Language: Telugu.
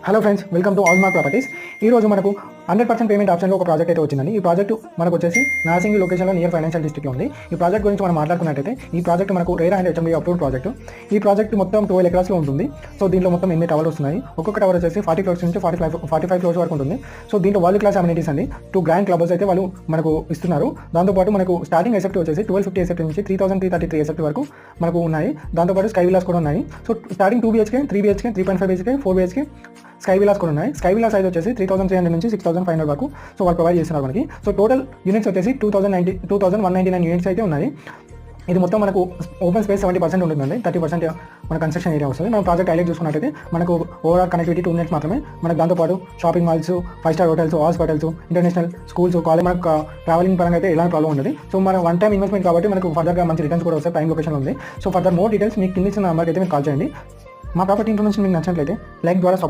Hello friends, welcome to all mark properties. ఈ రోజు మనకు 100% పేమెంట్ ఆప్షన్లో ఒక ప్రాజెక్ట్ అయితే వచ్చిందండి. ఈ ప్రాజెక్ట్ మనకు వచ్చేసి నాసింగి లొకేషన్లో నియర్ ఫైనాన్షియల్ డిస్ట్రిక్ట్లో ఉంది. ఈ ప్రాజెక్ట్ గురించి మనం మాట్లాడుకున్నట్టయితే ఈ ప్రాజెక్ట్ మనకు RERA and HMD approved project. ఈ ప్రాజెక్ట్ మొత్తం 12 ఎకరాస్లో ఉంటుంది. సో దీంట్లో మొత్తం 8 టవర్లు వస్తున్నాయి. ఒక్కొక్క టవర్ వచ్చేసి 40 ఫ్లోర్స్ నుంచి 45 ఫ్లోర్స్ వరకు ఉంటుంది. సో దీంట్లో వరల్డ్ క్లాస్ అమ్యూనిటీస్ అండి. 2 గ్రాండ్ క్లబ్స్ అయితే వాళ్ళు మనకు ఇస్తున్నారు. దాంతోపాటు మనకు స్టార్టింగ్ ఎసెప్ట్ వచ్చేసి 1250 ఎసెప్ట్ నుంచి 3333 ఎసెప్ట్ వరకు మనకు ఉన్నాయి. దాంతోపాటు స్కై విలాస్ కూడా ఉన్నాయి. So starting 2 BHK, 3 BHK, 3.5 BHK, 4 BHK sky Vilas కూడా ఉన్నాయి. స్కై విలా సైజ్ వచ్చేసి 3300 నుంచి 6500 వరకు సో వాళ్ళు ప్రొవైడ్ చేస్తున్నారు మనకి. సో టోటల్ యూనిట్స్ వచ్చేసి 2199 యూనిట్స్ అయితే ఉన్నాయి. ఇది మొత్తం మనకు ఓపెన్ స్పేస్ 70% ఉంటుందండి. 30% మన కన్స్ట్రక్షన్ ఏరియా వస్తుంది. మనం ప్రాజెక్ట్ హైలైట్ చూసుకున్నట్టయితే మనకు ఓవరాల్ కనెక్టివిటీ 2 యూనిట్స్ మాత్రమే. మనకు దాంతోపాటు shopping malls, 5 star hotels, hospitals, international schools, college, మనకు ట్రావెలింగ్ పరంగా అయితే ఎలాంటి ప్రాబ్లం ఉండదు. సో మన వన్ టైం ఇన్వెస్ట్మెంట్ కాబట్టి మనకు ఫర్దర్గా మంచి రిటర్న్స్ కూడా వస్తాయి. ప్రైమ్ లొకేషన్ ఉంది. సో ఫర్దర్ మోర్ డీటెయిల్స్ మీకు కింద ఇచ్చిన నెంబర్కి అయితే మీరు కాల్ చేయండి. మా ప్రాపర్టీ ఇన్ఫర్మేషన్ మీకు నచ్చినట్లయితే లైక్ ద్వారా సపోర్ట్